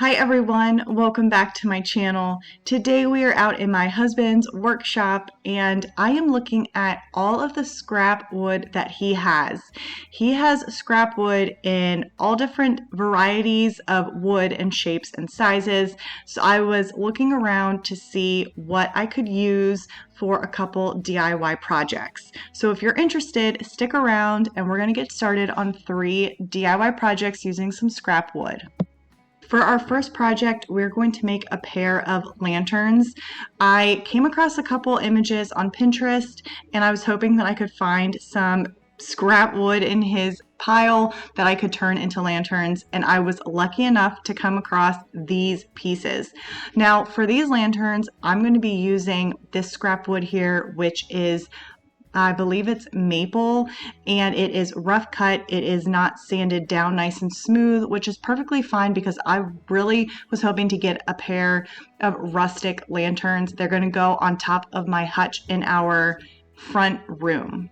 Hi everyone, welcome back to my channel. Today we are out in my husband's workshop and I am looking at all of the scrap wood that he has. He has scrap wood in all different varieties of wood and shapes and sizes. So I was looking around to see what I could use for a couple DIY projects. So if you're interested, stick around and we're going to get started on 3 DIY projects using some scrap wood. For our first project, we're going to make a pair of lanterns. I came across a couple images on Pinterest and I was hoping that I could find some scrap wood in his pile that I could turn into lanterns, and I was lucky enough to come across these pieces. Now for these lanterns, I'm going to be using this scrap wood here, which is I believe it's maple, and it is rough cut. It is not sanded down nice and smooth, which is perfectly fine because I really was hoping to get a pair of rustic lanterns. They're going to go on top of my hutch in our front room.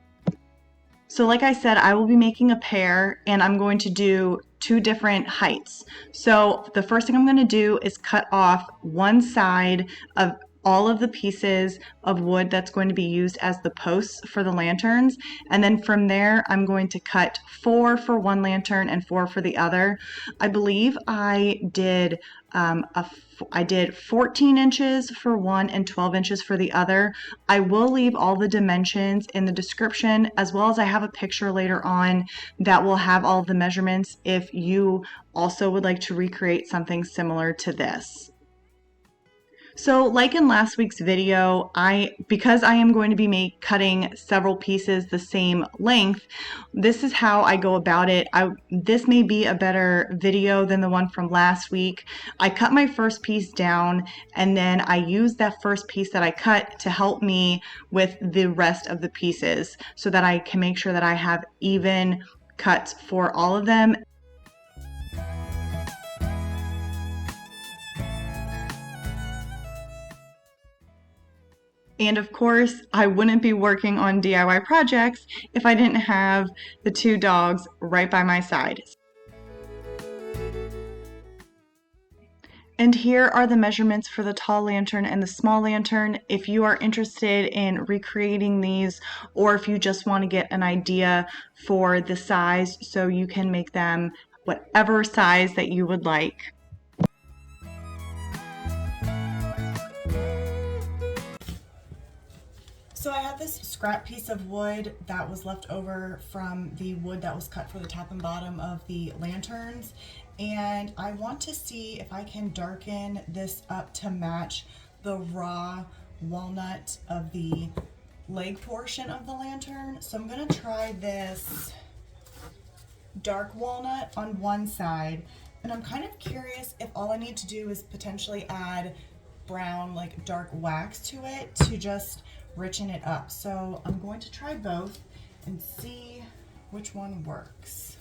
So like I said, I will be making a pair and I'm going to do 2 different heights. So the first thing I'm going to do is cut off one side of all of the pieces of wood that's going to be used as the posts for the lanterns, and then from there I'm going to cut 4 for one lantern and 4 for the other. I believe I did 14 inches for one and 12 inches for the other. I will leave all the dimensions in the description, as well as I have a picture later on that will have all of the measurements if you also would like to recreate something similar to this. So like in last week's video, because I am going to be cutting several pieces the same length, this is how I go about it. This may be a better video than the one from last week. I cut my first piece down and then I use that first piece that I cut to help me with the rest of the pieces so that I can make sure that I have even cuts for all of them. And of course, I wouldn't be working on DIY projects if I didn't have the 2 dogs right by my side. And here are the measurements for the tall lantern and the small lantern. If you are interested in recreating these, or if you just want to get an idea for the size so you can make them whatever size that you would like. So I had this scrap piece of wood that was left over from the wood that was cut for the top and bottom of the lanterns, and I want to see if I can darken this up to match the raw walnut of the leg portion of the lantern. So I'm going to try this dark walnut on one side, and I'm kind of curious if all I need to do is potentially add brown, like dark wax to it to just richen it up. So I'm going to try both and see which one works.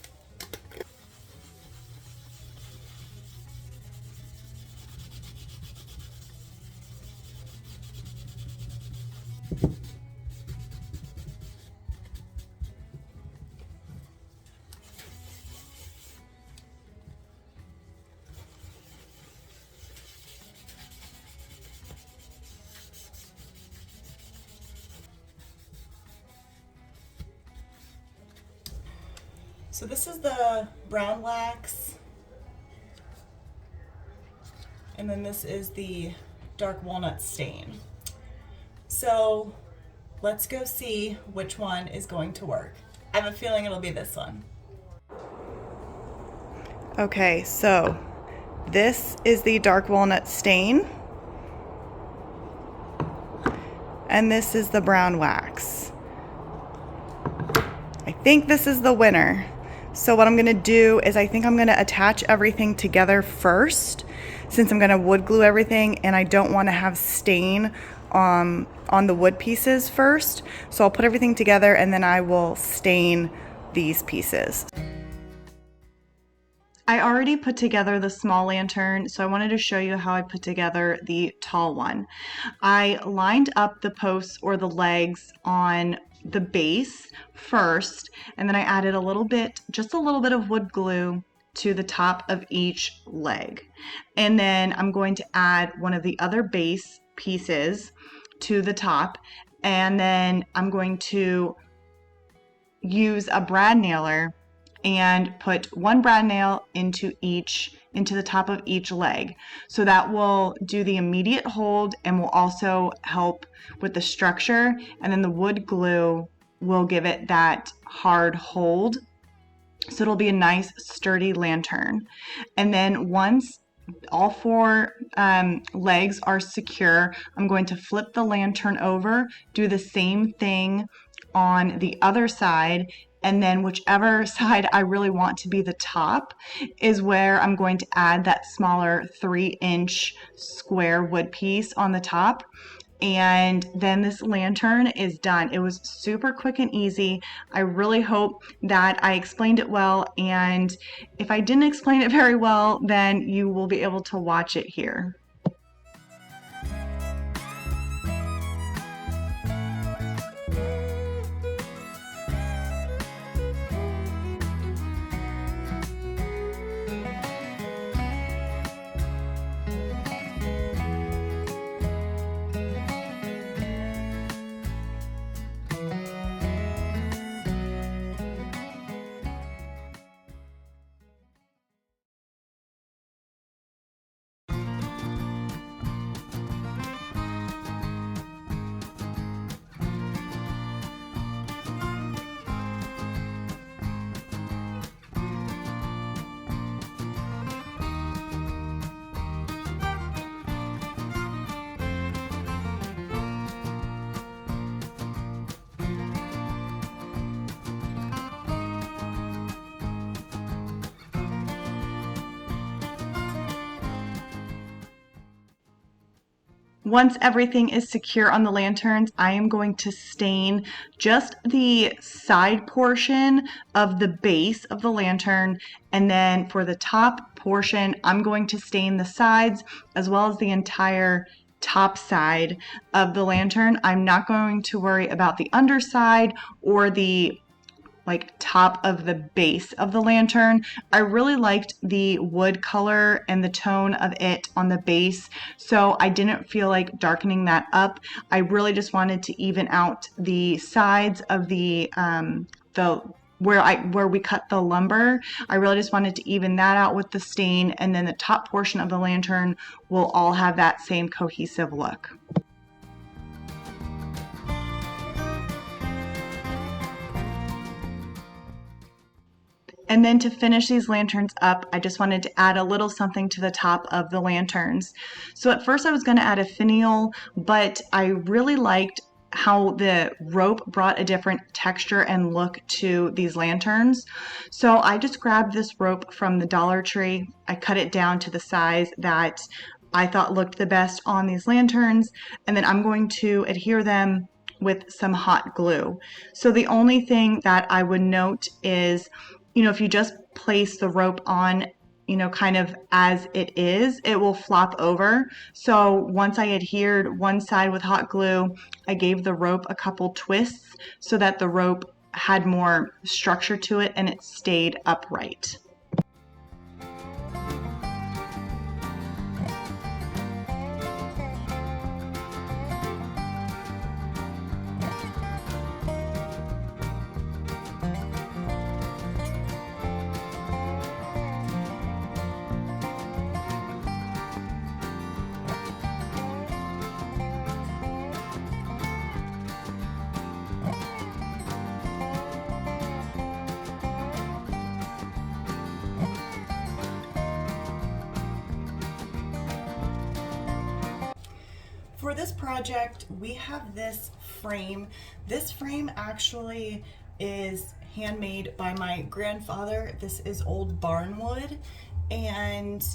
So this is the brown wax, and then this is the dark walnut stain. So let's go see which one is going to work. I have a feeling it'll be this one. Okay, so this is the dark walnut stain, and this is the brown wax. I think this is the winner. So what I'm going to do is I think I'm going to attach everything together first, since I'm going to wood glue everything and I don't want to have stain on the wood pieces first. So I'll put everything together and then I will stain these pieces. I already put together the small lantern, so I wanted to show you how I put together the tall one. I lined up the posts or the legs on the base first, and then I added just a little bit of wood glue to the top of each leg. And then I'm going to add one of the other base pieces to the top, and then I'm going to use a brad nailer and put one brad nail into the top of each leg. So that will do the immediate hold and will also help with the structure, and then the wood glue will give it that hard hold. So it'll be a nice sturdy lantern. And then once all four legs are secure, I'm going to flip the lantern over, do the same thing on the other side, and then whichever side I really want to be the top is where I'm going to add that smaller 3-inch square wood piece on the top. And then this lantern is done. It was super quick and easy. I really hope that I explained it well, and if I didn't explain it very well, then you will be able to watch it here. Once everything is secure on the lanterns, I am going to stain just the side portion of the base of the lantern, and then for the top portion, I'm going to stain the sides as well as the entire top side of the lantern. I'm not going to worry about the underside or the top of the base of the lantern. I really liked the wood color and the tone of it on the base, so I didn't feel like darkening that up. I really just wanted to even out the sides of the where we cut the lumber. I really just wanted to even that out with the stain, and then the top portion of the lantern will all have that same cohesive look. And then to finish these lanterns up, I just wanted to add a little something to the top of the lanterns. So at first I was going to add a finial, but I really liked how the rope brought a different texture and look to these lanterns. So I just grabbed this rope from the Dollar Tree. I cut it down to the size that I thought looked the best on these lanterns, and then I'm going to adhere them with some hot glue. So the only thing that I would note is, if you just place the rope on, kind of as it is, it will flop over. So once I adhered one side with hot glue, I gave the rope a couple twists so that the rope had more structure to it and it stayed upright. For this project, we have this frame. This frame actually is handmade by my grandfather. This is old barnwood, and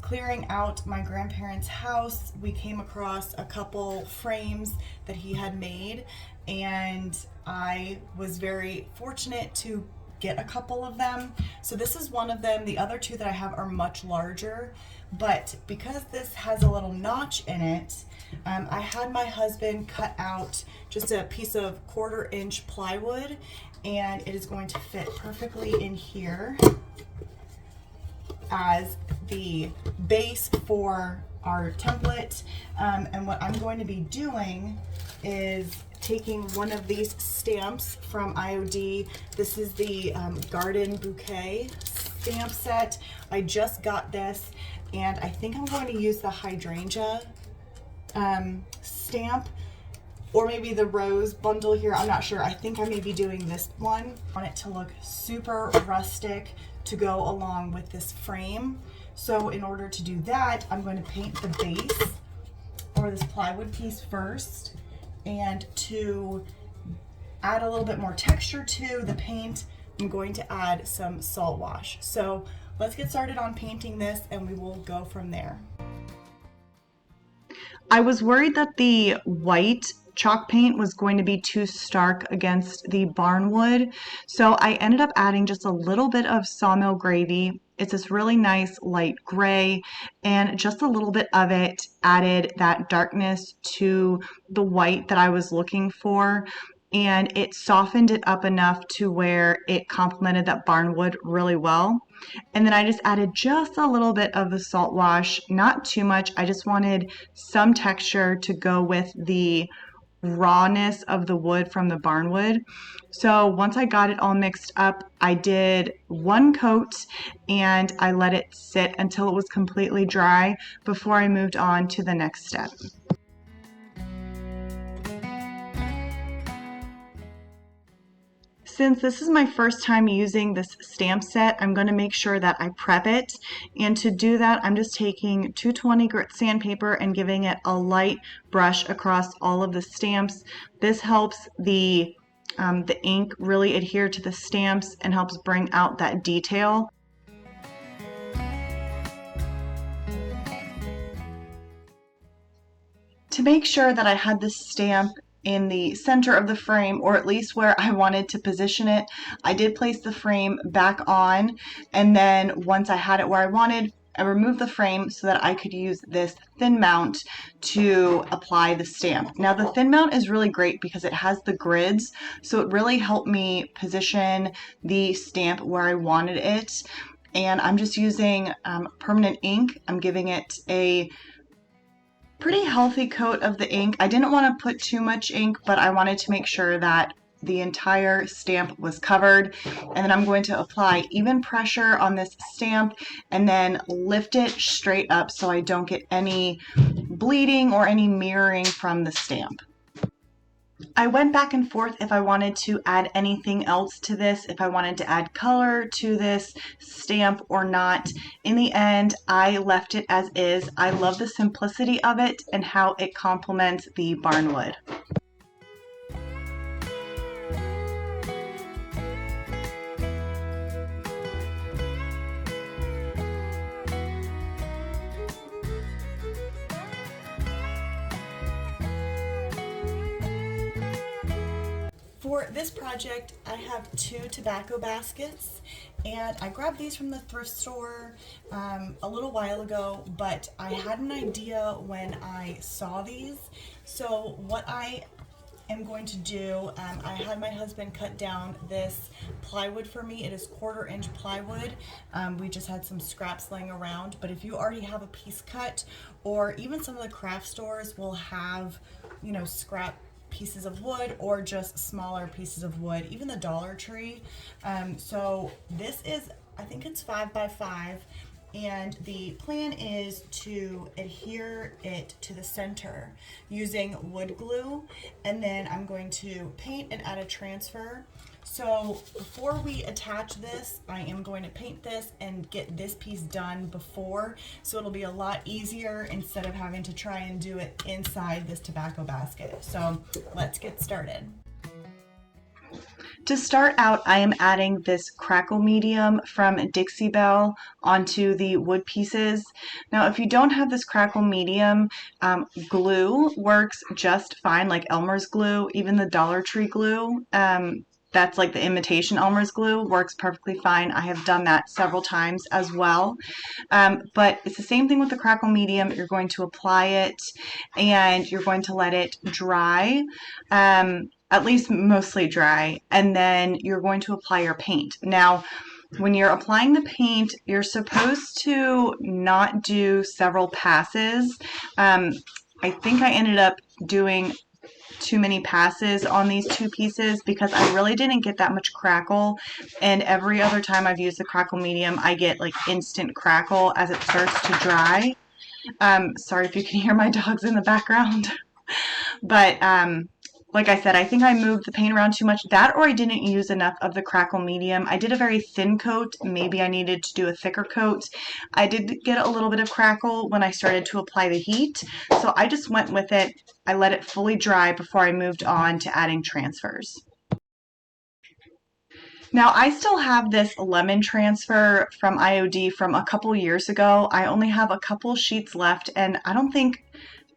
clearing out my grandparents' house, we came across a couple frames that he had made, and I was very fortunate to get a couple of them. So this is one of them. The other two that I have are much larger, but because this has a little notch in it, I had my husband cut out just a piece of 1/4-inch plywood, and it is going to fit perfectly in here. as the base for our template. And what I'm going to be doing is taking one of these stamps from IOD. This is the Garden Bouquet stamp set. I just got this, and I think I'm going to use the hydrangea stamp, or maybe the rose bundle here. I'm not sure. I think I may be doing this one. I want it to look super rustic to go along with this frame. So in order to do that, I'm going to paint the base, or this plywood piece first. And to add a little bit more texture to the paint, I'm going to add some salt wash. So let's get started on painting this, and we will go from there. I was worried that the white chalk paint was going to be too stark against the barnwood, so I ended up adding just a little bit of sawmill gravy. It's this really nice light gray, and just a little bit of it added that darkness to the white that I was looking for, and it softened it up enough to where it complemented that barnwood really well. And then I just added just a little bit of the salt wash, not too much. I just wanted some texture to go with the rawness of the wood from the barnwood. So once I got it all mixed up, I did one coat and I let it sit until it was completely dry before I moved on to the next step. Since this is my first time using this stamp set, I'm going to make sure that I prep it. And to do that, I'm just taking 220 grit sandpaper and giving it a light brush across all of the stamps. This helps the ink really adhere to the stamps and helps bring out that detail. To make sure that I had the stamp in the center of the frame, or at least where I wanted to position it, I did place the frame back on, and then once I had it where I wanted, I removed the frame so that I could use this thin mount to apply the stamp. Now the thin mount is really great because it has the grids, so it really helped me position the stamp where I wanted it. And I'm just using permanent ink. I'm giving it a pretty healthy coat of the ink. I didn't want to put too much ink, but I wanted to make sure that the entire stamp was covered. And then I'm going to apply even pressure on this stamp and then lift it straight up so I don't get any bleeding or any mirroring from the stamp. I went back and forth if I wanted to add anything else to this, if I wanted to add color to this stamp or not. In the end, I left it as is. I love the simplicity of it and how it complements the barnwood. For this project, I have 2 tobacco baskets, and I grabbed these from the thrift store a little while ago, but I had an idea when I saw these. So what I am going to do, I had my husband cut down this plywood for me. It is 1/4 inch plywood. We just had some scraps laying around, but if you already have a piece cut, or even some of the craft stores will have, you know, scrap pieces of wood or just smaller pieces of wood, even the Dollar Tree. So this is, I think it's 5 by 5, and the plan is to adhere it to the center using wood glue, and then I'm going to paint and add a transfer. So before we attach this, I am going to paint this and get this piece done before, so it'll be a lot easier instead of having to try and do it inside this tobacco basket. So let's get started. To start out, I am adding this crackle medium from Dixie Belle onto the wood pieces. Now, if you don't have this crackle medium, glue works just fine, like Elmer's glue, even the Dollar Tree glue. That's like the imitation Elmer's glue, works perfectly fine. I have done that several times as well. But it's the same thing with the crackle medium. You're going to apply it and you're going to let it dry, at least mostly dry, and then you're going to apply your paint. Now, when you're applying the paint, you're supposed to not do several passes. I think I ended up doing too many passes on these two pieces because I really didn't get that much crackle, and every other time I've used the crackle medium I get like instant crackle as it starts to dry. Sorry if you can hear my dogs in the background. But like I said, I think I moved the paint around too much. That, or I didn't use enough of the crackle medium. I did a very thin coat. Maybe I needed to do a thicker coat. I did get a little bit of crackle when I started to apply the heat, so I just went with it. I let it fully dry before I moved on to adding transfers. Now, I still have this lemon transfer from IOD from a couple years ago. I only have a couple sheets left, and I don't think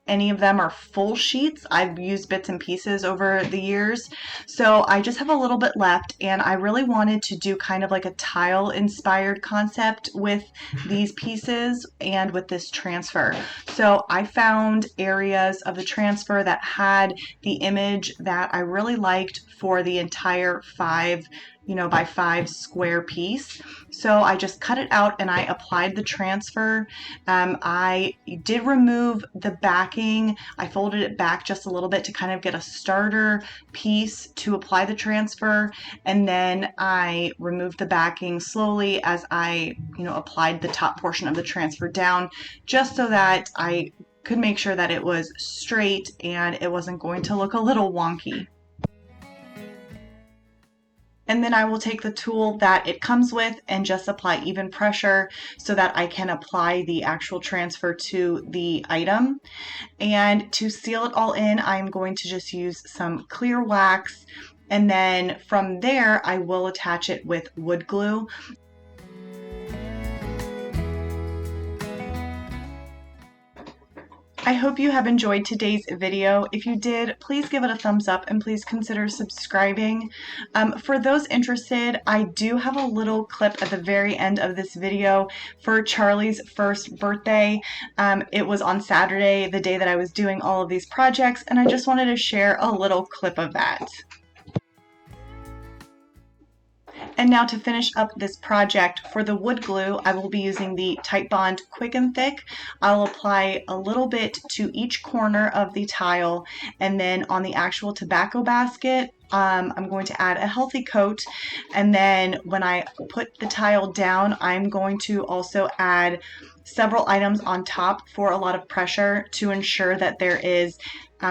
any of them are full sheets. I've used bits and pieces over the years. So I just have a little bit left, and I really wanted to do kind of like a tile inspired concept with these pieces and with this transfer. So I found areas of the transfer that had the image that I really liked for the entire 5 by 5 square piece. So I just cut it out and I applied the transfer. I did remove the backing. I folded it back just a little bit to kind of get a starter piece to apply the transfer, and then I removed the backing slowly as I applied the top portion of the transfer down, just so that I could make sure that it was straight and it wasn't going to look a little wonky. And then I will take the tool that it comes with and just apply even pressure so that I can apply the actual transfer to the item. And to seal it all in, I'm going to just use some clear wax, and then from there I will attach it with wood glue. I hope you have enjoyed today's video. If you did, please give it a thumbs up and please consider subscribing. For those interested, I do have a little clip at the very end of this video for Charlie's first birthday. It was on Saturday, the day that I was doing all of these projects, and I just wanted to share a little clip of that. And now to finish up this project, for the wood glue, I will be using the Titebond Quick and Thick. I'll apply a little bit to each corner of the tile, and then on the actual tobacco basket, I'm going to add a healthy coat, and then when I put the tile down, I'm going to also add several items on top for a lot of pressure to ensure that there is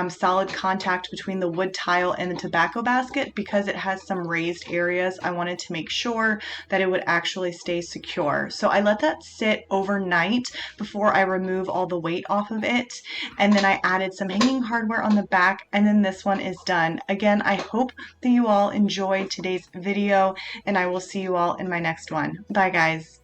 solid contact between the wood tile and the tobacco basket. Because it has some raised areas, I wanted to make sure that it would actually stay secure. So I let that sit overnight before I remove all the weight off of it, and then I added some hanging hardware on the back, and then this one is done. Again, I hope that you all enjoyed today's video, and I will see you all in my next one. Bye guys.